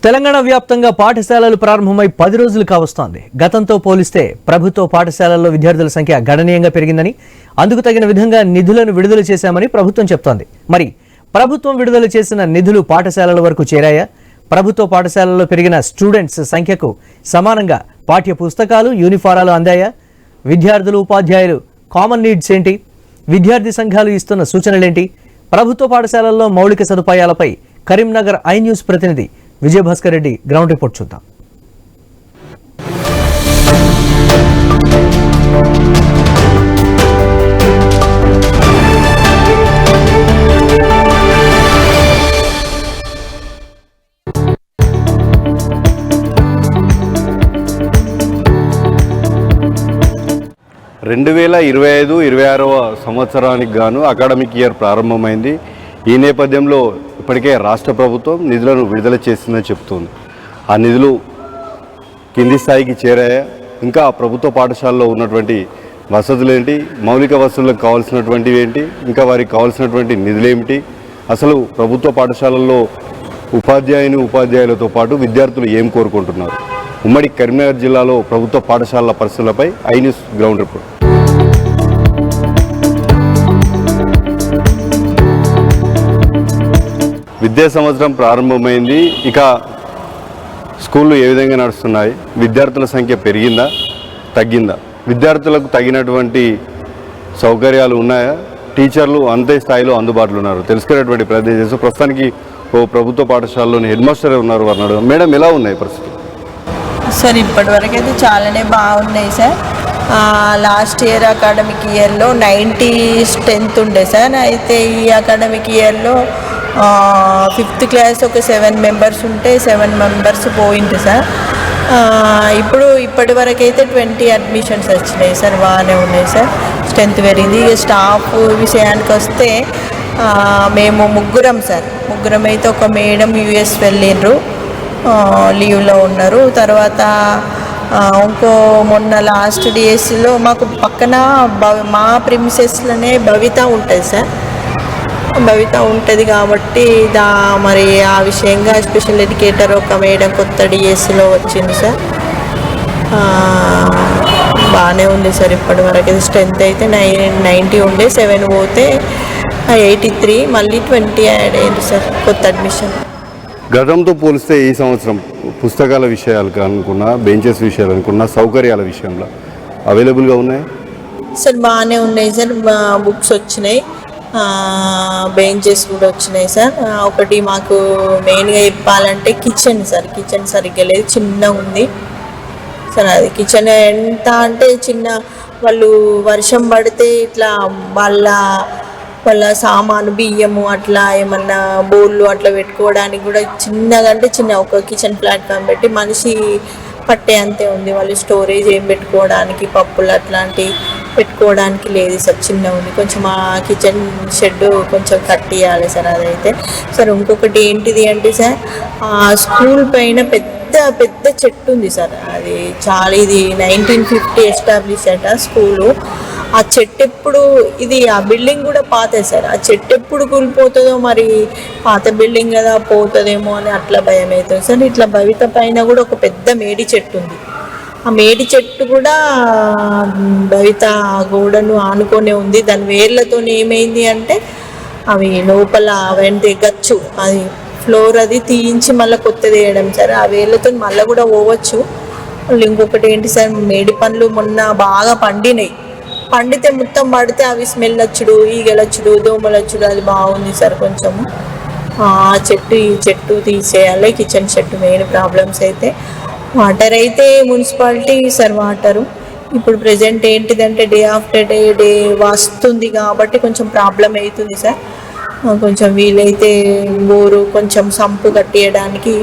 తెలంగాణ వ్యాప్తంగా పాఠశాలలు ప్రారంభమై 10 రోజులు కావస్తోంది. గతంతో పోలిస్తే ప్రభుత్వ పాఠశాలల్లో విద్యార్థుల సంఖ్య గణనీయంగా పెరిగిందని, అందుకు తగిన విధంగా నిధులను విడుదల చేశామని ప్రభుత్వం చెప్తోంది. మరి ప్రభుత్వం విడుదల చేసిన నిధులు పాఠశాలల వరకు చేరాయా? ప్రభుత్వ పాఠశాలల్లో పెరిగిన స్టూడెంట్స్ సంఖ్యకు సమానంగా పాఠ్య పుస్తకాలు, యూనిఫారాలు అందాయా? విద్యార్థులు, ఉపాధ్యాయులు కామన్ నీడ్స్ ఏంటి? విద్యార్థి సంఘాలు ఇస్తున్న సూచనలేంటి? ప్రభుత్వ పాఠశాలల్లో మౌలిక సదుపాయాలపై కరీంనగర్ ఐ న్యూస్ ప్రతినిధి విజయభాస్కర్ రెడ్డి గ్రౌండ్ రిపోర్ట్ చూద్దాం. రెండు 2025-26వ సంవత్సరానికి గాను అకాడమిక్ ఇయర్ ప్రారంభమైంది. ఈ నేపథ్యంలో ఇప్పటికే రాష్ట్ర ప్రభుత్వం నిధులను విడుదల చేసిందని చెప్తుంది. ఆ నిధులు కింది స్థాయికి చేరాయా? ఇంకా ప్రభుత్వ పాఠశాలలో ఉన్నటువంటి వసతులు ఏంటి? మౌలిక వసతులకు కావాల్సినటువంటివి ఏంటి? ఇంకా వారికి కావాల్సినటువంటి నిధులు ఏమిటి? అసలు ప్రభుత్వ పాఠశాలల్లో ఉపాధ్యాయులతో పాటు విద్యార్థులు ఏం కోరుకుంటున్నారు? ఉమ్మడి కరీంనగర్ జిల్లాలో ప్రభుత్వ పాఠశాలల పరిస్థితులపై ఐ న్యూస్ గ్రౌండ్ రిపోర్ట్. విద్యా సంవత్సరం ప్రారంభమైంది. ఇక స్కూళ్ళు ఏ విధంగా నడుస్తున్నాయి? విద్యార్థుల సంఖ్య పెరిగిందా, తగ్గిందా? విద్యార్థులకు తగినటువంటి సౌకర్యాలు ఉన్నాయా? టీచర్లు అంతే స్థాయిలో అందుబాటులో ఉన్నారు? తెలుసుకునేటువంటి ప్రయత్నం చేస్తూ ప్రస్తుతానికి ఓ ప్రభుత్వ పాఠశాలలోని హెడ్ మాస్టర్ ఉన్నారు. వారిని అడుగు. మేడం, ఎలా ఉన్నాయి పరిస్థితులు? సార్, ఇప్పటివరకు అయితే చాలానే బాగున్నాయి సార్. లాస్ట్ ఇయర్ అకాడమిక్ ఇయర్లో 90 స్ట్రెంత్ ఉండే సార్. అయితే ఈ అకాడమిక్ ఇయర్లో 5th క్లాస్ ఒక 7 మెంబర్స్ ఉంటే 7 మెంబర్స్ పోయింది సార్. ఇప్పటి వరకు అయితే 20 అడ్మిషన్స్ వచ్చినాయి సార్. బాగానే ఉన్నాయి సార్. స్ట్రెంత్ పెరిగింది. ఇక స్టాఫ్ విషయానికి వస్తే మేము ముగ్గురం అయితే ఒక మేడం US వెళ్ళిండ్రు, లీవ్లో ఉన్నారు. తర్వాత ఇంకో మొన్న లాస్ట్ డేస్లో మాకు పక్కన మా ప్రిమిసెస్లోనే భవిత ఉంటుంది సార్. భవిత ఉంటుంది కాబట్టి మరి ఆ విషయంగా స్పెషల్ ఎడ్యుకేటర్ ఒక మేడం కొత్త డిఎస్సిలో వచ్చింది సార్. బాగానే ఉంది సార్. ఇప్పటివరకు స్ట్రెంత్ అయితే 90 ఉండే, 7 పోతే 83, మళ్ళీ 20 యాడ్ అయ్యింది సార్ కొత్త అడ్మిషన్. గతంతో పోలిస్తే ఈ సంవత్సరం పుస్తకాల విషయాలు అనుకున్నా, బెంచెస్ విషయాలు అనుకున్నా, సౌకర్యాల విషయంలో అవైలబుల్గా ఉన్నాయి సార్? బాగానే ఉన్నాయి సార్. బుక్స్ వచ్చినాయి, బెంచెస్ కూడా వచ్చినాయి సార్. ఒకటి మాకు మెయిన్గా చెప్పాలంటే కిచెన్ సార్. కిచెన్ సరిగ్గా లేదు, చిన్నగా ఉంది సార్. అది కిచెన్ ఎంత అంటే చిన్న, వాళ్ళు వర్షం పడితే ఇట్లా వాళ్ళ సామాను, బియ్యము అట్లా ఏమన్నా బౌళ్ళు అట్లా పెట్టుకోవడానికి కూడా చిన్నగా, అంటే చిన్న ఒక కిచెన్ ప్లాట్ఫామ్ పెట్టి మనిషి పట్టే అంతే ఉంది. వాళ్ళు స్టోరేజ్ ఏం పెట్టుకోవడానికి, పప్పులు అట్లాంటివి పెట్టుకోవడానికి లేదు సార్. చిన్న ఉంది. కొంచెం ఆ కిచెన్ షెడ్ కొంచెం కట్టియాలి సార్. అదైతే సార్. ఇంకొకటి ఏంటిది అంటే సార్, ఆ స్కూల్ పైన పెద్ద చెట్టు ఉంది సార్. అది చాలా, ఇది 1950 ఎస్టాబ్లిష్ అట స్కూలు. ఆ చెట్టు ఎప్పుడు, ఆ బిల్డింగ్ కూడా పాతే సార్. ఆ చెట్టు ఎప్పుడు కూలిపోతుందో, మరి పాత బిల్డింగ్ కదా పోతుందేమో అని అట్లా భయం అవుతుంది సార్. ఇట్లా భవిత పైన కూడా ఒక పెద్ద మేడి చెట్టు ఉంది. ఆ మేడి చెట్టు కూడా భవిత గోడను ఆనుకొనే ఉంది. దాని వేర్లతో ఏమైంది అంటే అవి లోపల అవన్నీ గచ్చు, అది ఫ్లోర్ అది తీయించి మళ్ళీ కొత్తది వేయడం సార్. ఆ వేర్లతో మళ్ళీ కూడా పోవచ్చు. ఇంకొకటి ఏంటి సార్, మేడి పండ్లు మొన్న బాగా పండితే మొత్తం పడితే అవి స్మెల్ వచ్చుడు, ఈగలొచ్చుడు, దోమలొచ్చుడు, అది బాగుంది సార్. కొంచెము ఈ చెట్టు తీసేయాలి. కిచెన్ చెట్టు మెయిన్ ప్రాబ్లమ్స్ అయితే. వాటర్ అయితే మున్సిపాలిటీ సార్ వాటరు. ఇప్పుడు ప్రజెంట్ ఏంటిదంటే డే ఆఫ్టర్ డే వస్తుంది కాబట్టి కొంచెం ప్రాబ్లం అవుతుంది సార్. కొంచెం వీలైతే బోరు కొంచెం సంపు కట్టియడానికి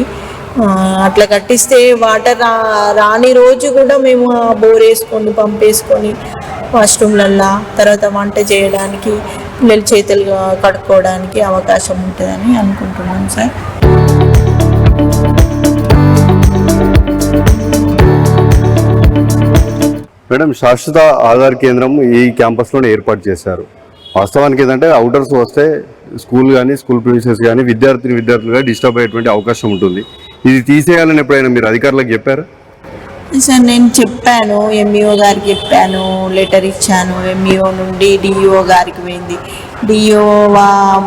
అట్లా కట్టిస్తే వాటర్ రాని రోజు కూడా మేము ఆ బోర్ వేసుకొని పంపేసుకొని వాష్రూమ్లల్లో, తర్వాత వంట చేయడానికి, పిల్లల చేతులు కడుక్కోవడానికి అవకాశం ఉంటుందని అనుకుంటున్నాం సార్. మేడం, శాశ్వత ఆధార్ కేంద్రం ఈ క్యాంపస్లోనే ఏర్పాటు చేశారు. వాస్తవానికి ఏంటంటే అవుటర్స్ వస్తే స్కూల్ కానీ స్కూల్ ప్రిన్సెస్ కానీ విద్యార్థులుగా డిస్టర్బ్ అయ్యేటువంటి అవకాశం ఉంటుంది. ఇది తీసేయాలని ఎప్పుడైనా మీరు అధికారులకు చెప్పారా? సార్ నేను చెప్పాను, ఎంఈఓ గారికి చెప్పాను, లెటర్ ఇచ్చాను. ఎంఈఓ నుండి డిఈఓ గారికి పోయింది. డిఈఓ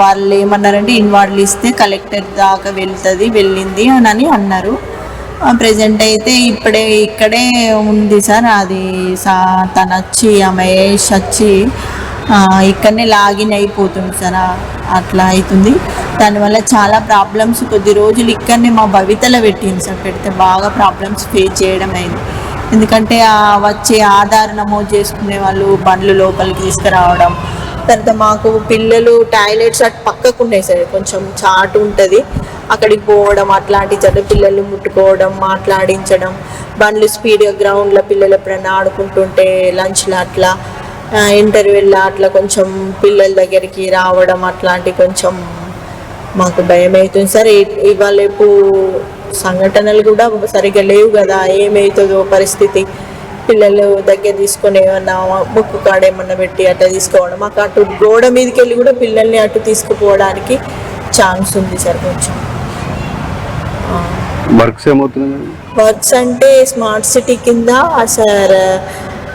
వాళ్ళు ఏమన్నారంటే ఇన్వార్డులు ఇస్తే కలెక్టర్ దాకా వెళ్ళింది అని అన్నారు. ప్రజెంట్ అయితే ఇక్కడే ఉంది సార్. అది తను వచ్చి మహేష్ వచ్చి ఇక్కడనే లాగిన్ అయిపోతుంది సార్. అట్లా అవుతుంది. దానివల్ల చాలా ప్రాబ్లమ్స్ కొద్ది రోజులు ఇక్కడనే మా భవితలో పెట్టింది సార్. పెడితే బాగా ప్రాబ్లమ్స్ ఫేస్ చేయడం అయింది. ఎందుకంటే వచ్చే ఆధార్ నమోదు చేసుకునే వాళ్ళు బండ్లు లోపలికి తీసుకురావడం, తర్వాత మాకు పిల్లలు టాయిలెట్స్ అటు పక్కకు ఉన్నాయి సార్, కొంచెం చాటు ఉంటుంది, అక్కడికి పోవడం, అట్లాంటి చెడ్డ పిల్లలు ముట్టుకోవడం, మాట్లాడించడం, బండ్లు స్పీడ్గా గ్రౌండ్లో పిల్లలు ఎప్పుడైనా ఆడుకుంటుంటే లంచ్లో అట్లా ఇంటర్వెల్లో అట్లా కొంచెం పిల్లల దగ్గరికి రావడం, అట్లాంటి కొంచెం మాకు భయం అవుతుంది సార్. ఇవాళ రేపు సంఘటనలు కూడా సరిగ్గా లేవు కదా, ఏమవుతుందో పరిస్థితి. పిల్లలు దగ్గర తీసుకొని ఏమన్నా ముక్కు కాడ ఏమన్నా పెట్టి అట్లా తీసుకోవడం, మాకు అటు గోడ మీదకి వెళ్ళి కూడా పిల్లల్ని అటు తీసుకుపోవడానికి ఛాన్స్ ఉంది సార్. కొంచెం వర్క్స్ ఏమవుతుంది? వర్క్స్ అంటే స్మార్ట్ సిటీ కింద సార్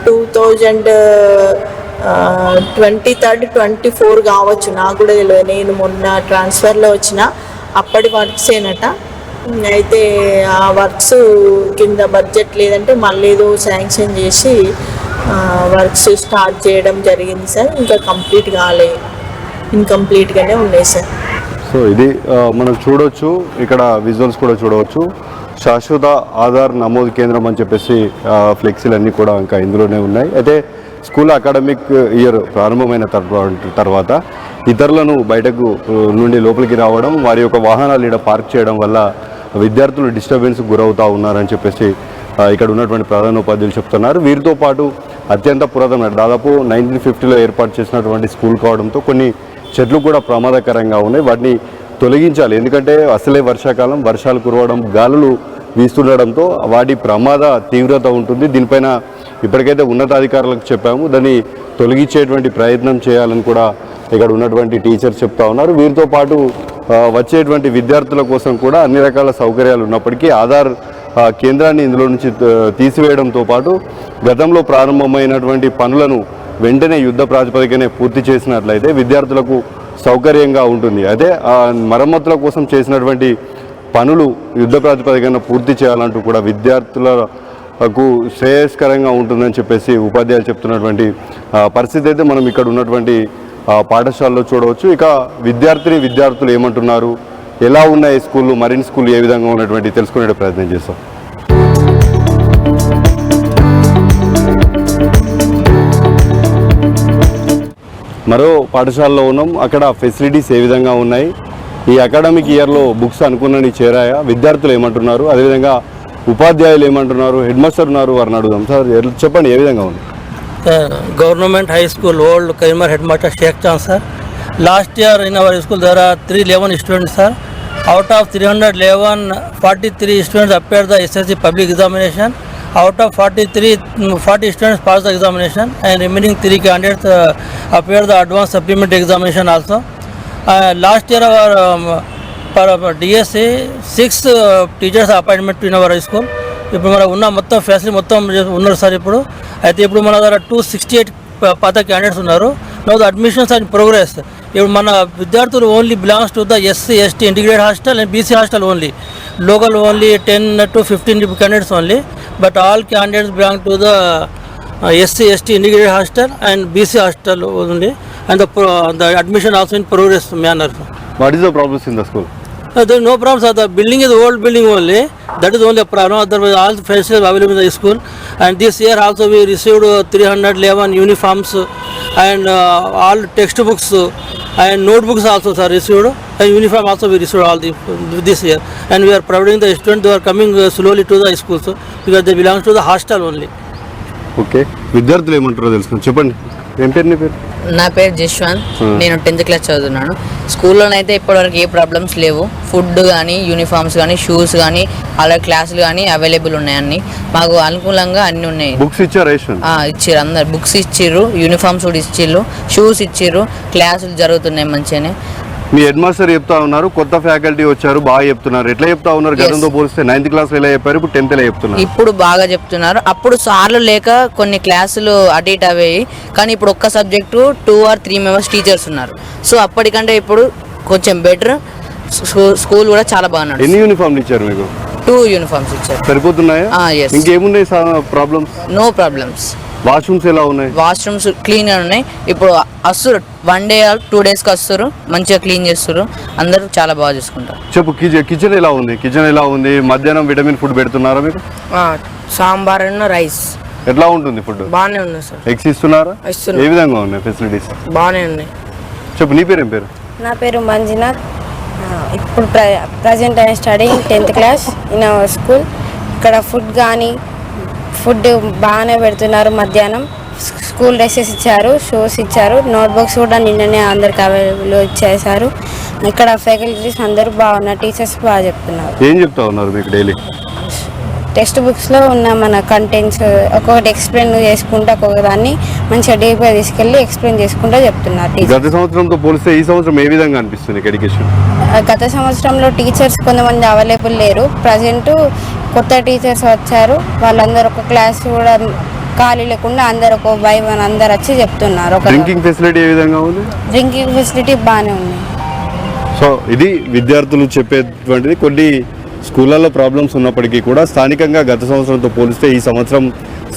2023-24 కావచ్చు, నాకు కూడా తెలియదు. నేను మొన్న ట్రాన్స్ఫర్లో వచ్చిన అప్పటి వర్క్స్ ఏనట. అయితే ఆ వర్క్స్ కింద బడ్జెట్ లేదంటే మళ్ళీ ఏదో శాంక్షన్ చేసి వర్క్స్ స్టార్ట్ చేయడం జరిగింది సార్. ఇంకా కంప్లీట్ కాలేదు, ఇన్కంప్లీట్గానే ఉన్నాయి సార్. సో ఇది మనం చూడవచ్చు, ఇక్కడ విజువల్స్ కూడా చూడవచ్చు. శాశ్వత ఆధార్ నమోదు కేంద్రం అని చెప్పేసి ఫ్లెక్సీలు అన్నీ కూడా ఇంకా ఇందులోనే ఉన్నాయి. అయితే స్కూల్ అకాడమిక్ ఇయర్ ప్రారంభమైన తర్వాత ఇతరులను బయటకు నుండి లోపలికి రావడం, వారి యొక్క వాహనాలు ఇక్కడ పార్క్ చేయడం వల్ల విద్యార్థులు డిస్టర్బెన్స్కి గురవుతూ ఉన్నారని చెప్పేసి ఇక్కడ ఉన్నటువంటి ప్రధానోపాధ్యాయులు చెప్తున్నారు. వీరితో పాటు అత్యంత పురాతనమైన దాదాపు 1950లో ఏర్పాటు చేసినటువంటి స్కూల్ కావడంతో కొన్ని చెట్లు కూడా ప్రమాదకరంగా ఉన్నాయి. వాటిని తొలగించాలి, ఎందుకంటే అసలే వర్షాకాలం, వర్షాలు కురవడం, గాలులు వీస్తుండడంతో వాటి ప్రమాద తీవ్రత ఉంటుంది. దీనిపైన ఇప్పటికైతే ఉన్నతాధికారులకు చెప్పాము, దాన్ని తొలగించేటువంటి ప్రయత్నం చేయాలని కూడా ఇక్కడ ఉన్నటువంటి టీచర్స్ చెప్తా ఉన్నారు. వీరితో పాటు వచ్చేటువంటి విద్యార్థుల కోసం కూడా అన్ని రకాల సౌకర్యాలు ఉన్నప్పటికీ ఆధార్ కేంద్రాన్ని ఇందులో నుంచి తీసివేయడంతో పాటు గతంలో ప్రారంభమైనటువంటి పనులను వెంటనే యుద్ధ ప్రాతిపదికనే పూర్తి చేసినట్లయితే విద్యార్థులకు సౌకర్యంగా ఉంటుంది. అదే మరమ్మతుల కోసం చేసినటువంటి పనులు యుద్ధ ప్రాతిపదికన పూర్తి చేయాలంటూ కూడా విద్యార్థులకు శ్రేయస్కరంగా ఉంటుందని చెప్పేసి ఉపాధ్యాయులు చెప్తున్నటువంటి పరిస్థితి అయితే మనం ఇక్కడ ఉన్నటువంటి పాఠశాలలో చూడవచ్చు. ఇక విద్యార్థులు ఏమంటున్నారు, ఎలా ఉన్నాయి స్కూళ్ళు, మరిన్ని స్కూళ్ళు ఏ విధంగా ఉన్నటువంటి తెలుసుకునే ప్రయత్నం చేస్తాం. మరో పాఠశాలలో ఉన్నాం, అక్కడ ఫెసిలిటీస్ ఏ విధంగా ఉన్నాయి, ఈ అకాడమిక్ ఇయర్లో బుక్స్ అనుకున్నవి చేరాయా, విద్యార్థులు ఏమంటున్నారు, అదేవిధంగా ఉపాధ్యాయులు ఏమంటున్నారు, హెడ్ మాస్టర్ ఉన్నారు, వారిని అడుగుదాం. సార్ చెప్పండి, ఏ విధంగా ఉంది? Government High School, Old Kaimar Headmaster Sheikh Chan, sir. Last year in our school there are 311 students, sir. Out of 311, 43 students appeared the SSC public examination. Out of 40 students passed the examination, and remaining 3 candidates appeared the advanced supplementary examination also. Last year our DSC 6 teachers appointment in our school. ఇప్పుడు మన ఉన్న మొత్తం facility మొత్తం ఉన్నారు sir. అయితే ఇప్పుడు మన దగ్గర 268 పాత క్యాండిడేట్స్ ఉన్నారు. Now the admissions are in progress. ఇప్పుడు మన విద్యార్థులు only belongs to the SC ST integrated hostel and BC hostel only. Local only 10 to 15 candidates only, but all candidates belong to the SC ST integrated hostel and BC hostel only, and the admission also in progress manner. What is the problems in the school? There is no problems. The building is old building only. That is only a problem. Otherwise, all the facilities available in the school. And this year also we received 311 uniforms and all textbooks and notebooks also are received. And uniform also we received all this year. And we are providing the students who are coming slowly to the schools because they belong to the hostel only. Okay, విద్యార్థులు ఏమంటారో తెలుసుకుని చెప్పండి. ఏం పేరు నీ పేరు? నా పేరు జశ్వంత్. నేను 10th క్లాస్ చదువుతున్నాను. స్కూల్లోనైతే ఇప్పటివరకు ఏ ప్రాబ్లమ్స్ లేవు. ఫుడ్ కానీ, యూనిఫామ్స్ కానీ, షూస్ కానీ, అలా క్లాసులు కానీ అవైలబుల్ ఉన్నాయి. అన్ని మాకు అనుకూలంగా అన్నీ ఉన్నాయి. బుక్స్ ఇచ్చారు? ఇచ్చారు, అందరు బుక్స్ ఇచ్చిర్రు, యూనిఫామ్స్ కూడా ఇచ్చిర్రు, షూస్ ఇచ్చిర్రు, క్లాసులు జరుగుతున్నాయి మంచిగానే. మీ హెడ్ మాస్టర్ చెప్తా ఉన్నారు, కొత్త ఫ్యాకల్టీ వచ్చారు, బాగా చెప్తున్నారు. ఎట్లా చెప్తా ఉన్నారు? గతంతో పోలిస్తే 9th క్లాస్ ఎలా చెప్పారు, ఇప్పుడు 10th ఎలా చెప్తున్నారు? ఇప్పుడు బాగా చెప్తున్నారు. అప్పుడు సార్లు లేక కొన్ని క్లాసులు అటు ఇటు అవేవి, కానీ ఇప్పుడు ఒక్క సబ్జెక్టు 2 or 3 మెంబర్స్ టీచర్స్ ఉన్నారు. సో అప్పటికంటే ఇప్పుడు కొంచెం బెటర్. స్కూల్ కూడా చాలా బాగా. ఎన్ని యూనిఫామ్లు ఇచ్చారు మీకు? 2 యూనిఫామ్స్ ఇచ్చారు. సరిపోతున్నాయా? yes. ఇంకేమున్నాయి ప్రాబ్లమ్స్? No problems. వాష్రూమ్స్ ఎలా ఉన్నాయి? వాష్రూమ్స్ క్లీన్ గా ఉన్నాయి. ఇప్పుడు వస్తారు 1 day or 2 days కి వస్తారు, మంచిగా క్లీన్ చేస్తారు, అందరూ చాలా బాగా చూసుకుంటారు. చెప్పు, కిచెన్ ఎలా ఉంది? కిచెన్ ఎలా ఉంది? మధ్యాహ్నం విటమిన్ ఫుడ్ పెడుతున్నారా మీకు? Sambar and rice. ఎట్లా ఉంటుంది ఫుడ్? బాగానే ఉన్నాయి సార్. ఎగ్స్ ఇస్తున్నారా? ఇస్తున్నారు. ఏ విధంగా ఉన్నాయి ఫెసిలిటీస్? బాగానే ఉన్నాయి. చెప్పు, నీ పేరు ఏం పేరు? నా పేరు మంజునాథ్. ఇప్పుడు present I studying 10th class in our school. ఇక్కడ ఫుడ్ బాగానే పెడుతున్నారు. మధ్యాహ్నం స్కూల్ డ్రెస్సెస్ ఇచ్చారు, షూస్ ఇచ్చారు, నోట్బుక్స్ కూడా నిన్ననే అందరికి అవైలబుల్ ఇచ్చేసారు. ఇక్కడ ఫ్యాకల్టీస్ అందరూ బాగున్నారు, టీచర్స్ బాగా చెప్తున్నారు. ఏం చెప్తా ఉన్నారు మీకు డైలీ? టెక్స్ట్ బుక్స్లో ఉన్న మన కంటెంట్స్ ఒక్కొక్కటి ఎక్స్ప్లెయిన్ చేసుకుంటూ ఒక్కొక్క దాన్ని మంచిగా డీప్గా తీసుకెళ్ళి ఎక్స్ప్లెయిన్ చేసుకుంటూ చెప్తున్నారు టీచర్. గత సంవత్సరంతో పోలిస్తే ఈ సంవత్సరం ఏ విధంగా అనిపిస్తుంది ఎడ్యుకేషన్? గత సంవత్సరంలో టీచర్స్ కొంతమంది అవైలబుల్ లేరు. ప్రజెంట్ కొత్త టీచర్స్ వచ్చారు. వాళ్ళందరూ ఒక క్లాస్ కూడా ఖాళీ లేకుండా అందరు ఒక బై వన్ అందరు వచ్చి చెప్తున్నారు. డ్రింకింగ్ ఫెసిలిటీ ఏ విధంగా ఉంది? డ్రింకింగ్ ఫెసిలిటీ బాగానే ఉంది. సో ఇది విద్యార్థులు చెప్పేటువంటిది. కొన్ని స్కూళ్ళల్లో ప్రాబ్లమ్స్ ఉన్నప్పటికీ కూడా స్థానికంగా గత సంవత్సరంతో పోలిస్తే ఈ సంవత్సరం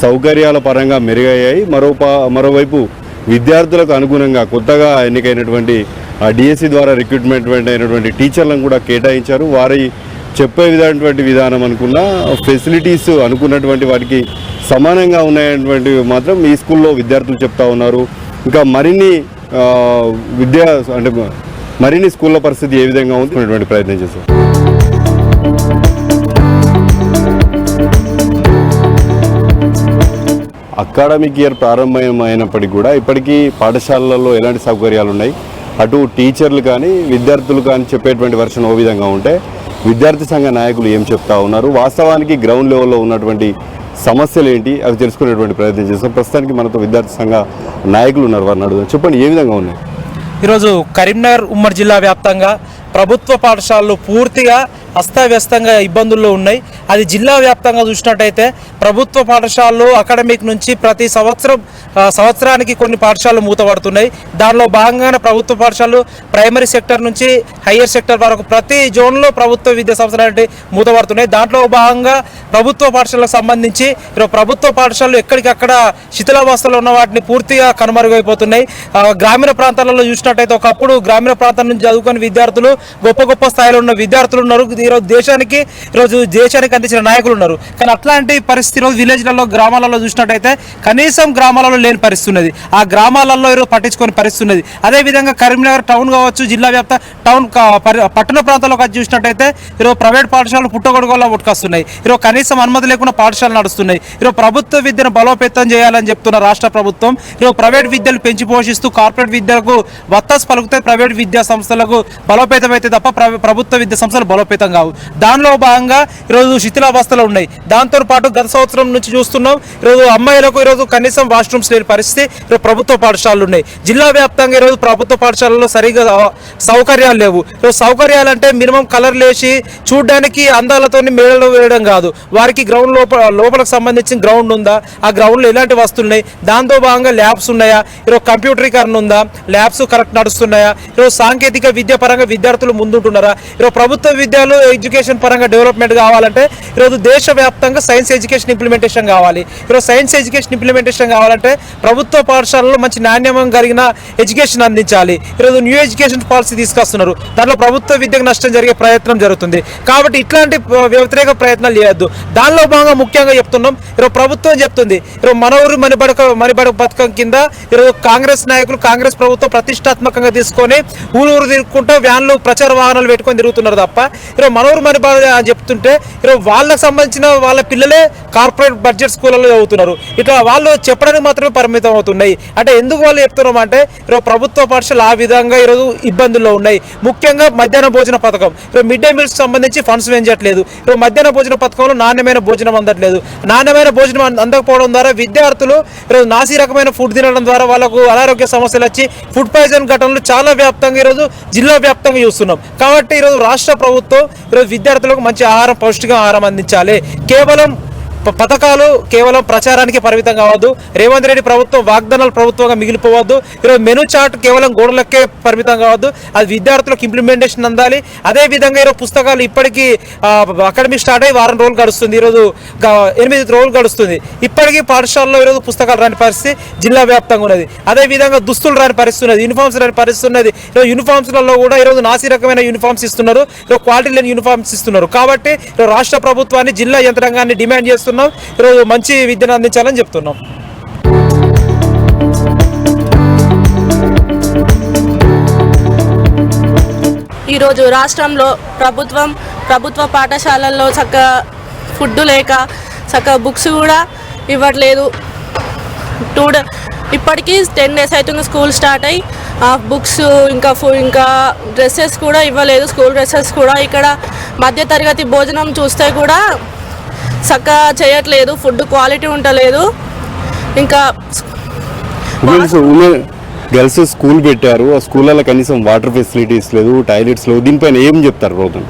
సౌకర్యాల పరంగా మెరుగయ్యాయి. మరోవైపు విద్యార్థులకు అనుగుణంగా కొత్తగా ఎన్నికైనటువంటి డిఎస్సి ద్వారా రిక్రూట్మెంట్ అయినటువంటి టీచర్లను కూడా కేటాయించారు. వారి చెప్పే విధానం అనుకున్న ఫెసిలిటీస్ అనుకున్నటువంటి వాటికి సమానంగా ఉన్నాయన్నటువంటివి మాత్రం ఈ స్కూల్లో విద్యార్థులు చెప్తా ఉన్నారు. ఇంకా మరిన్ని స్కూళ్ళ పరిస్థితి ఏ విధంగా ఉంది ప్రయత్నం చేశారు. అకాడమిక్ ఇయర్ ప్రారంభమైనప్పటికీ కూడా ఇప్పటికీ పాఠశాలలలో ఎలాంటి సౌకర్యాలు ఉన్నాయి, అటు టీచర్లు కానీ విద్యార్థులు కానీ చెప్పేటువంటి వర్షన్ ఓ విధంగా ఉంటే విద్యార్థి సంఘ నాయకులు ఏం చెప్తా ఉన్నారు, వాస్తవానికి గ్రౌండ్ లెవెల్లో ఉన్నటువంటి సమస్యలు ఏంటి అవి తెలుసుకునేటువంటి ప్రయత్నం చేస్తాం. ప్రస్తుతానికి మనతో విద్యార్థి సంఘ నాయకులు ఉన్నారు, వారిని అడుగుదాం. చెప్పండి, ఏ విధంగా ఉన్నాయి? ఈరోజు కరీంనగర్ ఉమ్మడి జిల్లా వ్యాప్తంగా ప్రభుత్వ పాఠశాలలు పూర్తిగా అస్తవ్యస్తంగా ఇబ్బందుల్లో ఉన్నాయి. అది జిల్లా వ్యాప్తంగా చూసినట్టయితే ప్రభుత్వ పాఠశాలలు అకాడమిక్ నుంచి ప్రతి సంవత్సరానికి కొన్ని పాఠశాలలు మూతపడుతున్నాయి. దానిలో భాగంగానే ప్రభుత్వ పాఠశాలలు ప్రైమరీ సెక్టర్ నుంచి హయ్యర్ సెక్టర్ వరకు ప్రతి జోన్లో ప్రభుత్వ విద్యా సంస్థలు మూతపడుతున్నాయి. దాంట్లో భాగంగా ప్రభుత్వ పాఠశాలకు సంబంధించి ఈరోజు ప్రభుత్వ పాఠశాలలు ఎక్కడికక్కడ శిథిలావస్థలో ఉన్న వాటిని పూర్తిగా కనుమరుగైపోతున్నాయి. గ్రామీణ ప్రాంతాలలో చూసినట్టయితే ఒకప్పుడు గ్రామీణ ప్రాంతాల నుంచి చదువుకునే విద్యార్థులు గొప్ప స్థాయిలో ఉన్న విద్యార్థులు ఉన్నారు. ఈరోజు దేశానికి అందించిన నాయకులు ఉన్నారు. కానీ అట్లాంటి పరిస్థితి ఈరోజు విలేజ్లలో గ్రామాలలో చూసినట్టయితే కనీసం గ్రామాలలో లేని పరిస్థితి ఉన్నది. ఆ గ్రామాలలో ఈరోజు పట్టించుకొని పరిస్థితి ఉన్నది. అదేవిధంగా కరీంనగర్ టౌన్ కావచ్చు, జిల్లా పట్టణ ప్రాంతాల్లో చూసినట్టయితే ఈరోజు ప్రైవేట్ పాఠశాలలు పుట్టగొడుగులా పుట్టుకొస్తున్నాయి. ఈరోజు కనీసం అనుమతి లేకుండా పాఠశాలలు నడుస్తున్నాయి. ఈరోజు ప్రభుత్వ విద్యను బలోపేతం చేయాలని చెప్తున్న రాష్ట్ర ప్రభుత్వం ఈరోజు ప్రైవేట్ విద్యలు పెంచి పోషిస్తూ కార్పొరేట్ విద్యలకు వత్తాసు పలుకుతాయి. ప్రైవేట్ విద్యా సంస్థలకు బలోపేతం అయితే తప్ప ప్రభుత్వ విద్యా సంస్థలు బలోపేతం కావు. దానిలో భాగంగా ఈరోజు శిథిలావస్థలు ఉన్నాయి. దాంతో పాటు గత సంవత్సరం నుంచి చూస్తున్నాం ఈరోజు అమ్మాయిలకు ఈరోజు కనీసం వాష్రూమ్స్ లేని పరిస్థితి ఈరోజు ప్రభుత్వ పాఠశాలలు ఉన్నాయి. జిల్లా వ్యాప్తంగా ఈరోజు ప్రభుత్వ పాఠశాలల్లో సరిగా సౌకర్యాలు లేవు. ఈరోజు సౌకర్యాలు అంటే మినిమం కలర్లు వేసి చూడడానికి అందాలతో మేడలు వేయడం కాదు, వారికి గ్రౌండ్ లోపలకు సంబంధించిన గ్రౌండ్ ఉందా, ఆ గ్రౌండ్లో ఎలాంటి వస్తువులు ఉన్నాయి, దాంతో భాగంగా ల్యాబ్స్ ఉన్నాయా, ఈరోజు కంప్యూటరీకరణ ఉందా, ల్యాబ్స్ కరెక్ట్ నడుస్తున్నాయా, ఈరోజు సాంకేతిక విద్య పరంగా విద్యార్థులు ముందుంటున్నారా, ఈరోజు ప్రభుత్వ విద్యలో ఎడ్యుకేషన్ పరంగా డెవలప్మెంట్ కావాలంటే ఈరోజు దేశవ్యాప్తంగా సైన్స్ ఎడ్యుకేషన్ ఇంప్లిమెంటేషన్ కావాలి. ఈరోజు సైన్స్ ఎడ్యుకేషన్ ఇంప్లిమెంటేషన్ కావాలంటే ప్రభుత్వ పాఠశాలలో మంచి నాణ్యం కలిగిన ఎడ్యుకేషన్ అందించాలి. ఈరోజు న్యూ ఎడ్యుకేషన్ పాలసీ తీసుకొస్తున్నారు, దాంట్లో ప్రభుత్వ విద్యకు నష్టం జరిగే ప్రయత్నం జరుగుతుంది. కాబట్టి ఇట్లాంటి వ్యతిరేక ప్రయత్నాలు చేయొద్దు. దానిలో భాగంగా ముఖ్యంగా చెప్తున్నాం, ఈరోజు ప్రభుత్వం చెప్తుంది ఈరోజు మన ఊరు మనిబడ పథకం కింద ఈరోజు కాంగ్రెస్ నాయకులు కాంగ్రెస్ ప్రభుత్వం ప్రతిష్టాత్మకంగా తీసుకొని ఊరు తిరుగుకుంటూ వ్యాన్లు ప్రచార వాహనాలు పెట్టుకొని తిరుగుతున్నారు తప్ప ఈరోజు ఈరోజు మనోరు మరి అని చెప్తుంటే ఈరోజు వాళ్ళకి సంబంధించిన వాళ్ళ పిల్లలే కార్పొరేట్ బడ్జెట్ స్కూళ్ళలో చదువుతున్నారు. ఇట్లా వాళ్ళు చెప్పడానికి మాత్రమే పరిమితం అవుతున్నాయి. అంటే ఎందుకు వాళ్ళు చెప్తున్నాం అంటే ఈరోజు ప్రభుత్వ పాఠశాల ఆ విధంగా ఈరోజు ఇబ్బందుల్లో ఉన్నాయి. ముఖ్యంగా మధ్యాహ్న భోజన పథకం, ఈరోజు మిడ్ డే మీల్స్ సంబంధించి ఫండ్స్ పెంచట్లేదు. ఈరోజు మధ్యాహ్న భోజన పథకంలో నాణ్యమైన భోజనం అందట్లేదు. నాణ్యమైన భోజనం అందకపోవడం ద్వారా విద్యార్థులు ఈరోజు నాసి రకమైన ఫుడ్ తినడం ద్వారా వాళ్ళకు అనారోగ్య సమస్యలు వచ్చి ఫుడ్ పాయిజన్ ఘటనలు చాలా వ్యాప్తంగా ఈరోజు జిల్లా వ్యాప్తంగా చూస్తున్నాం. కాబట్టి ఈరోజు రాష్ట్ర ప్రభుత్వం ఈరోజు విద్యార్థులకు మంచి ఆహారం, పౌష్టిక ఆహారం అందించాలి. కేవలం పథకాలు కేవలం ప్రచారానికి పరిమితం కావద్దు. రేవంత్ రెడ్డి ప్రభుత్వం వాగ్దానాల ప్రభుత్వంగా మిగిలిపోవద్దు. ఈరోజు మెనూ చార్ట్ కేవలం గోడలకే పరిమితం కావద్దు, అది విద్యార్థులకు ఇంప్లిమెంటేషన్ అందాలి. అదేవిధంగా ఈరోజు పుస్తకాలు ఇప్పటికీ అకాడమిక్ స్టార్ట్ అయ్యి వారం రోజులు గడుస్తుంది, ఈరోజు 8 రోజులు గడుస్తుంది. ఇప్పటికీ పాఠశాలలో ఈరోజు పుస్తకాలు రాని పరిస్థితి జిల్లా వ్యాప్తంగా ఉన్నది. అదేవిధంగా దుస్తులు రాని పరిస్థితి ఉన్నది, యూనిఫామ్స్ రాని పరిస్థితి ఉన్నది. ఈరోజు యూనిఫామ్స్లలో కూడా ఈరోజు నాసి రకమైన యూనిఫామ్స్ ఇస్తున్నారు, ఈరోజు క్వాలిటీ లేని యూనిఫామ్స్ ఇస్తున్నారు. కాబట్టి ఈరోజు రాష్ట్ర ప్రభుత్వాన్ని, జిల్లా యంత్రాంగాన్ని డిమాండ్ చేస్తున్నారు ఈరోజు మంచి విద్యను అందించాలని చెప్తున్నాం. ఈరోజు రాష్ట్రంలో ప్రభుత్వ పాఠశాలల్లో చక్కగా ఫుడ్ లేక చక్కగా బుక్స్ కూడా ఇవ్వట్లేదు. ఇప్పటికీ 10 days అవుతుంది స్కూల్ స్టార్ట్ అయ్యి. బుక్స్ ఇంకా డ్రెస్సెస్ కూడా ఇవ్వలేదు, స్కూల్ డ్రెస్సెస్ కూడా. ఇక్కడ మధ్యతరగతి భోజనం చూస్తే కూడా చక్కగా చేయట్లేదు, ఫుడ్ క్వాలిటీ ఉండలేదు. ఇంకా గర్ల్స్ స్కూల్ పెట్టారు, ఆ స్కూళ్ళలో కనీసం వాటర్ ఫెసిలిటీస్ లేదు, టాయిలెట్స్ లేవు. దీనిపైన ఏం చెప్తారు ప్రభుత్వం?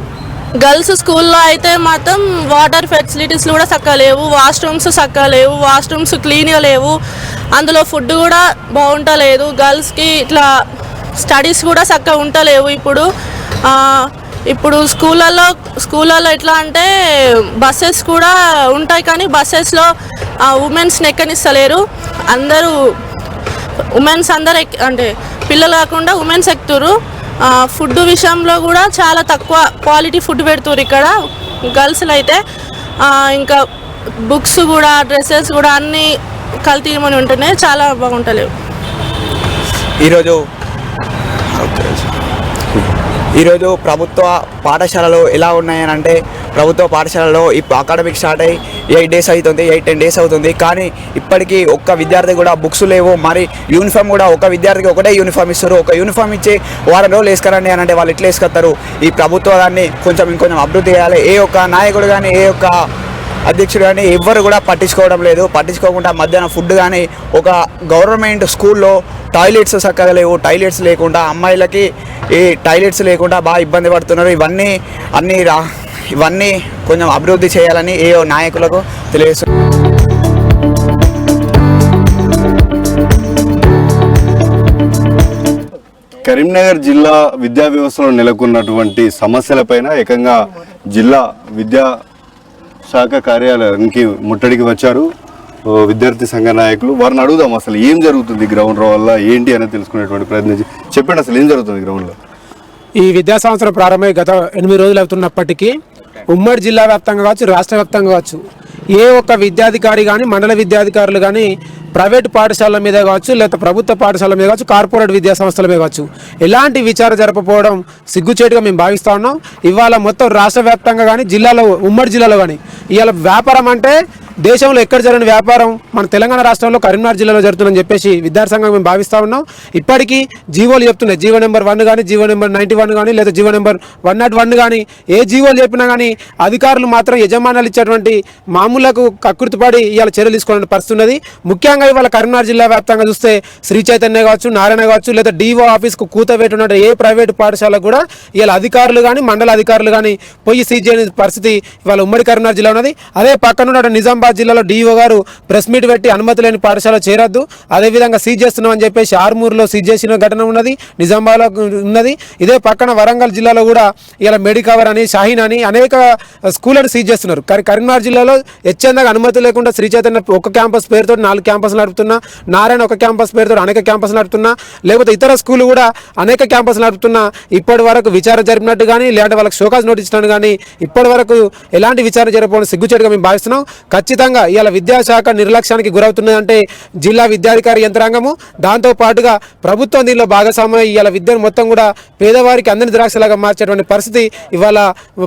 గర్ల్స్ స్కూల్లో అయితే మాత్రం వాటర్ ఫెసిలిటీస్ కూడా చక్కగా లేవు, వాష్రూమ్స్ చక్కగా లేవు, వాష్రూమ్స్ క్లీన్గా లేవు, అందులో ఫుడ్ కూడా బాగుంటలేదు. గర్ల్స్కి ఇట్లా స్టడీస్ కూడా చక్కగా ఉండలేవు. ఇప్పుడు స్కూళ్ళల్లో ఎట్లా అంటే బస్సెస్ కూడా ఉంటాయి, కానీ బస్సెస్లో ఉమెన్స్ని ఎక్కనిస్తలేరు. అందరూ ఉమెన్స్ అంటే పిల్లలు కాకుండా ఉమెన్స్ ఎక్కుతారు. ఫుడ్ విషయంలో కూడా చాలా తక్కువ క్వాలిటీ ఫుడ్ పెడుతున్నారు ఇక్కడ గర్ల్స్లో అయితే. ఇంకా బుక్స్ కూడా, డ్రెస్సెస్ కూడా అన్నీ కల్తీమని ఉంటున్నాయి, చాలా బాగుంటలేవు. ఈరోజు ప్రభుత్వ పాఠశాలలు ఎలా ఉన్నాయని అంటే, ప్రభుత్వ పాఠశాలలో ఇప్పుడు అకాడమిక్ స్టార్ట్ అయ్యి 8 days అవుతుంది, 10 days అవుతుంది. కానీ ఇప్పటికీ ఒక్క విద్యార్థి కూడా బుక్స్ లేవు. మరి యూనిఫామ్ కూడా ఒక విద్యార్థికి ఒకటే యూనిఫామ్ ఇస్తారు. ఒక యూనిఫామ్ ఇచ్చి వారం రోజులు వేసుకురండి అని అంటే వాళ్ళు ఎట్లా వేసుకొస్తారు? ఈ ప్రభుత్వాన్ని ఇంకొంచెం అభివృద్ధి చేయాలి. ఏ ఒక్క నాయకుడు కానీ, ఏ ఒక్క అధ్యక్షుడు కానీ ఎవ్వరు కూడా పట్టించుకోవడం లేదు. పట్టించుకోకుండా మధ్యాహ్నం ఫుడ్ కానీ, ఒక గవర్నమెంట్ స్కూల్లో టాయిలెట్స్ చక్కగా లేవు. టాయిలెట్స్ లేకుండా అమ్మాయిలకి ఈ టాయిలెట్స్ లేకుండా బాగా ఇబ్బంది పడుతున్నారు. ఇవన్నీ కొంచెం అభివృద్ధి చేయాలని ఏ నాయకులకు తెలియజేస్తున్నారు. కరీంనగర్ జిల్లా విద్యా వ్యవస్థలో నెలకొన్నటువంటి సమస్యలపైన ఏకంగా జిల్లా విద్యా శాఖ కార్యాలయానికి ముట్టడికి వచ్చారు విద్యార్థి సంఘ నాయకులు. వారిని అడుగుదాం అసలు ఏం జరుగుతుంది గ్రౌండ్ వల్ల ఏంటి అని తెలుసుకునేటువంటి ప్రయత్నం చెప్పండి. అసలు ఏం జరుగుతుంది గ్రౌండ్లో? ఈ విద్యా సంవత్సరం ప్రారంభమై గత 8 రోజులు అవుతున్నప్పటికీ ఉమ్మడి జిల్లా వ్యాప్తంగా కావచ్చు, రాష్ట్ర వ్యాప్తంగా కావచ్చు, ఏ ఒక్క విద్యాధికారి కానీ, మండల విద్యాధికారులు కానీ ప్రైవేటు పాఠశాలల మీద కావచ్చు, లేదా ప్రభుత్వ పాఠశాల మీద కావచ్చు, కార్పొరేట్ విద్యా సంస్థల మీద కావచ్చు, ఎలాంటి విచారణ జరపకపోవడం సిగ్గుచేటుగా మేము భావిస్తూ ఉన్నాం. ఇవాళ మొత్తం రాష్ట్ర వ్యాప్తంగా కానీ, జిల్లాలో, ఉమ్మడి జిల్లాలో కానీ ఇవాళ వ్యాపారం అంటే దేశంలో ఎక్కడ జరిగిన వ్యాపారం మన తెలంగాణ రాష్ట్రంలో కరీంనగర్ జిల్లాలో జరుగుతుందని చెప్పేసి విద్యార్థి సంఘం మేము భావిస్తూ ఉన్నాం. ఇప్పటికీ జీవోలు చెప్తున్నాయి, జీవో నెంబర్ 1 కానీ, జీవో నెంబర్ 91 కానీ, లేదా జీవో నెంబర్ 101 కానీ, ఏ జీవోలు చెప్పినా కానీ అధికారులు మాత్రం యజమానులు ఇచ్చేటువంటి మామూలకు కకృతిపడి ఇవాళ చర్యలు తీసుకోవాలని పరిస్థితి ఉన్నది. ముఖ్యంగా ఇవాళ కరీంనగర్ జిల్లా వ్యాప్తంగా చూస్తే శ్రీ చైతన్య కావచ్చు, నారాయణ కావచ్చు, లేదా డిఓ ఆఫీస్కు కూతబెట్టిన ఏ ప్రైవేటు పాఠశాలకు కూడా ఇవాళ అధికారులు కానీ, మండల అధికారులు కానీ పోయి సీజ్ చేయని పరిస్థితి ఇవాళ ఉమ్మడి కరీంనగర్ జిల్లా ఉన్నది. అదే పక్కన ఉన్న నిజామాబాద్ జిల్లాలో డిఓ గారు ప్రెస్ మీట్ పెట్టి అనుమతి లేని పాఠశాల చేరొద్దు, అదేవిధంగా సీజ్ చేస్తున్నామని చెప్పేసి ఆర్మూరులో సీజ్ చేసిన ఘటన ఉన్నది, నిజామాబాద్లో ఉన్నది. ఇదే పక్కన వరంగల్ జిల్లాలో కూడా ఇలా మెడికవర్ అని, షాహీన్ అని అనేక స్కూళ్ళను సీజ్ చేస్తున్నారు. కరీంనగర్ జిల్లాలో హెచ్ఎందాగా అనుమతి లేకుండా శ్రీ చైతన్య ఒక క్యాంపస్ పేరుతో 4 క్యాంపస్లు నడుపుతున్నా, నారాయణ ఒక క్యాంపస్ పేరుతో అనేక క్యాంపస్లు నడుపుతున్నా, లేకపోతే ఇతర స్కూళ్ళు కూడా అనేక క్యాంపస్లు నడుపుతున్నా ఇప్పటి వరకు విచారణ జరిపినట్టు కానీ, లేదంటే వాళ్ళకి షోకాజ్ నోటీస్ ఇచ్చినట్టు కానీ ఇప్పటి వరకు ఎలాంటి విచారణ జరపడం సిగ్గుచేటుగా మేము భావిస్తున్నాం. ఖచ్చితంగా ఖచ్చితంగా ఇవాళ విద్యాశాఖ నిర్లక్ష్యానికి గురవుతున్నదంటే జిల్లా విద్యాధికారి యంత్రాంగము, దాంతో పాటుగా ప్రభుత్వం దీనిలో భాగస్వామ్యం ఇవాళ విద్యను మొత్తం కూడా పేదవారికి అందని ద్రాక్షలాగా మార్చేటువంటి పరిస్థితి ఇవాళ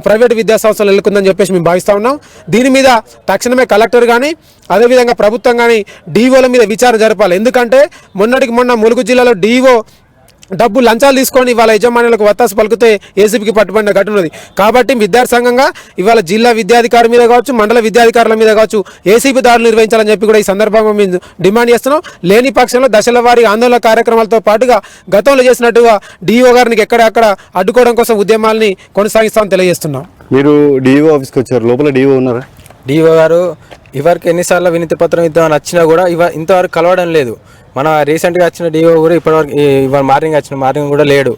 ప్రైవేటు విద్యా సంస్థలు నెలకొందని చెప్పేసి మేము భావిస్తూ ఉన్నాం. దీని మీద తక్షణమే కలెక్టర్ కానీ అదేవిధంగా ప్రభుత్వం కానీ డీఓల మీద విచారణ జరపాలి. ఎందుకంటే మొన్నటికి మొన్న ములుగు జిల్లాలో డీఓ డబ్బు లంచాలు తీసుకొని ఇవాళ యజమానులకు వత్తాసు పలుకుతే ఏసీబీకి పట్టుబడిన ఘటన ఉన్నది. కాబట్టి విద్యార్థి సంఘంగా ఇవాళ జిల్లా విద్యాధికారి మీద కావచ్చు, మండల విద్యాధికారుల మీద కావచ్చు ఏసీబీ దాడులు నిర్వహించాలని చెప్పి కూడా ఈ సందర్భంగా మేము డిమాండ్ చేస్తున్నాం. లేని పక్షంలో దశల వారీ ఆందోళన కార్యక్రమాలతో పాటుగా గతంలో చేసినట్టుగా డిఓ గారిని ఎక్కడెక్కడ అడ్డుకోవడం కోసం ఉద్యమాలని కొనసాగిస్తామని తెలియజేస్తున్నాం. మీరు డిఓ ఆఫీస్కి వచ్చారు, లోపల డిఓ ఉన్నారా? డిఓ గారు ఇవరికి ఎన్నిసార్లు వినతి పత్రం ఇద్దామని వచ్చినా కూడా ఇంతవరకు కలవడం లేదు. మన రీసెంట్గా వచ్చిన డిఓ కూడా ఇప్పటివరకు ఇవాళ మార్నింగ్ కూడా లేడు.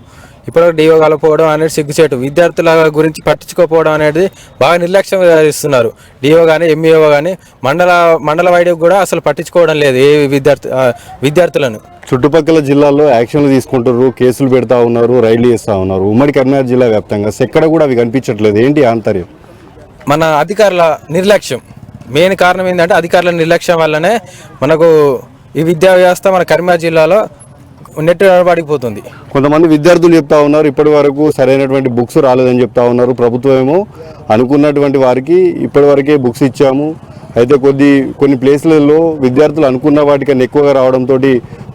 ఇప్పటివరకు డిఓ కలపడం అనేది సిగ్గుచేటు. విద్యార్థుల గురించి పట్టించుకోకపోవడం అనేది బాగా నిర్లక్ష్యం ఇస్తున్నారు. డిఓ కానీ ఎంఈఓ కానీ మండల వైద్యులు కూడా అసలు పట్టించుకోవడం లేదు ఏ విద్యార్థులను. చుట్టుపక్కల జిల్లాల్లో యాక్షన్లు తీసుకుంటారు, కేసులు పెడతా ఉన్నారు, రైళ్లు చేస్తూ ఉన్నారు. ఉమ్మడి కరీంనగర్ జిల్లా వ్యాప్తంగా ఎక్కడ కూడా అవి కనిపించట్లేదు. ఏంటి ఆంతర్యం? మన అధికారుల నిర్లక్ష్యం మెయిన్ కారణం ఏంటంటే అధికారుల నిర్లక్ష్యం వల్లనే మనకు ఈ విద్యా వ్యవస్థ మన కరీంనగర్ జిల్లాలో నెట్ పడిపోతుంది. కొంతమంది విద్యార్థులు చెప్తా ఉన్నారు ఇప్పటి వరకు సరైనటువంటి బుక్స్ రాలేదని చెప్తా ఉన్నారు. ప్రభుత్వం ఏమో అనుకున్నటువంటి వారికి ఇప్పటి వరకే బుక్స్ ఇచ్చాము, అయితే కొన్ని ప్లేస్లలో విద్యార్థులు అనుకున్న వాటికన్నా ఎక్కువగా రావడంతో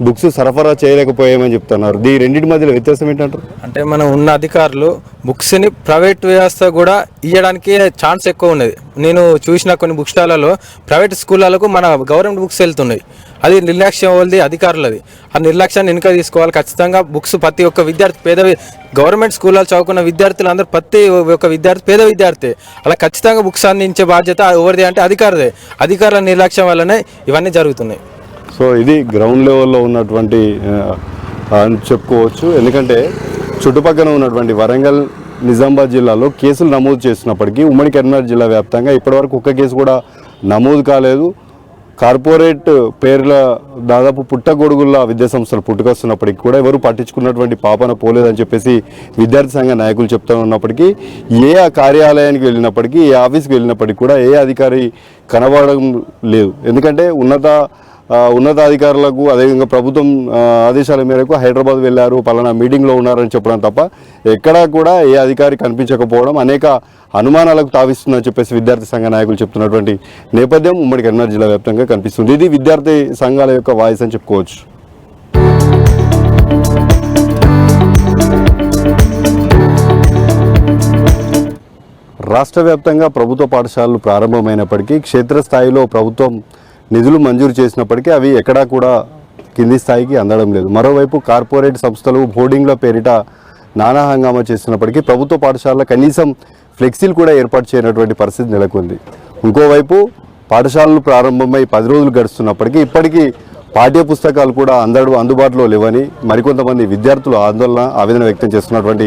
బుక్స్ సరఫరా చేయలేకపోయామని చెప్తున్నారు. ఈ రెండింటి మధ్యలో వ్యత్యాసం ఏంటంటారు? అంటే మనం ఉన్న అధికారులు బుక్స్ని ప్రైవేట్ వ్యవస్థ కూడా ఇవ్వడానికి ఛాన్స్ ఎక్కువ ఉన్నది. నేను చూసిన కొన్ని బుక్ స్టాళ్లలో ప్రైవేట్ స్కూళ్ళకు మన గవర్నమెంట్ బుక్స్ వెళ్తున్నాయి. అది నిర్లక్ష్యం వాళ్ళది, అధికారులది. ఆ నిర్లక్ష్యాన్ని వెనుక తీసుకోవాలి. ఖచ్చితంగా బుక్స్ ప్రతి ఒక్క విద్యార్థి గవర్నమెంట్ స్కూల్లో చదువుకున్న విద్యార్థులు అందరూ ప్రతి ఒక్క విద్యార్థి పేద విద్యార్థి. అలా ఖచ్చితంగా బుక్స్ అందించే బాధ్యత ఎవరిది అంటే అధికారులదే. అధికారుల నిర్లక్ష్యం వల్లనే ఇవన్నీ జరుగుతున్నాయి. సో ఇది గ్రౌండ్ లెవెల్లో ఉన్నటువంటి అని చెప్పుకోవచ్చు. ఎందుకంటే చుట్టుపక్కల ఉన్నటువంటి వరంగల్, నిజామాబాద్ జిల్లాలో కేసులు నమోదు చేసినప్పటికీ ఉమ్మడి కరీంనగర్ జిల్లా వ్యాప్తంగా ఇప్పటివరకు ఒక్క కేసు కూడా నమోదు కాలేదు. కార్పొరేట్ పేర్ల దాదాపు పుట్టగొడుగుల్లా విద్యాసంస్థలు పుట్టుకొస్తున్నప్పటికీ కూడా ఎవరు పట్టించుకున్నటువంటి పాపన పోలేదని చెప్పేసి విద్యార్థి సంఘ నాయకులు చెప్తూ ఉన్నప్పటికీ ఏ కార్యాలయానికి వెళ్ళినప్పటికీ, ఏ ఆఫీస్కి వెళ్ళినప్పటికీ కూడా ఏ అధికారి కనబడడం లేదు. ఎందుకంటే ఉన్నతాధికారులకు అదేవిధంగా ప్రభుత్వం ఆదేశాల మేరకు హైదరాబాద్ వెళ్ళారు, పలానా మీటింగ్లో ఉన్నారని చెప్పడం తప్ప ఎక్కడా కూడా ఏ అధికారి కనిపించకపోవడం అనేక అనుమానాలకు తావిస్తుందని చెప్పేసి విద్యార్థి సంఘ నాయకులు చెప్తున్నటువంటి నేపథ్యం ఉమ్మడి కరీంనగర్ జిల్లా వ్యాప్తంగా కనిపిస్తుంది. ఇది విద్యార్థి సంఘాల యొక్క వాయిస్ అని చెప్పుకోవచ్చు. రాష్ట్ర వ్యాప్తంగా ప్రభుత్వ పాఠశాలలు ప్రారంభమైనప్పటికీ క్షేత్రస్థాయిలో ప్రభుత్వం నిధులు మంజూరు చేసినప్పటికీ అవి ఎక్కడా కూడా కింది స్థాయికి అందడం లేదు. మరోవైపు కార్పొరేట్ సంస్థలు బోర్డింగ్ల పేరిట నానా హంగామా చేస్తున్నప్పటికీ ప్రభుత్వ పాఠశాలలో కనీసం ఫ్లెక్సీలు కూడా ఏర్పాటు చేయనటువంటి పరిస్థితి నెలకొంది. ఇంకోవైపు పాఠశాలలు ప్రారంభమై 10 రోజులు గడుస్తున్నప్పటికీ ఇప్పటికీ పాఠ్య పుస్తకాలు కూడా అందుబాటులో లేవని మరికొంతమంది విద్యార్థులు ఆవేదన వ్యక్తం చేస్తున్నటువంటి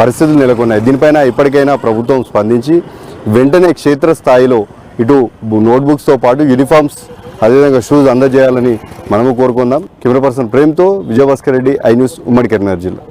పరిస్థితులు నెలకొన్నాయి. దీనిపైన ఇప్పటికైనా ప్రభుత్వం స్పందించి వెంటనే క్షేత్రస్థాయిలో ఇటు నోట్బుక్స్తో పాటు యూనిఫామ్స్ అదేవిధంగా షూస్ అందజేయాలని మనము కోరుకుందాం. కెమెరా పర్సన్ ప్రేమ్తో విజయభాస్కర్ రెడ్డి, ఐ న్యూస్, ఉమ్మడి కరీంనగర్ జిల్లా.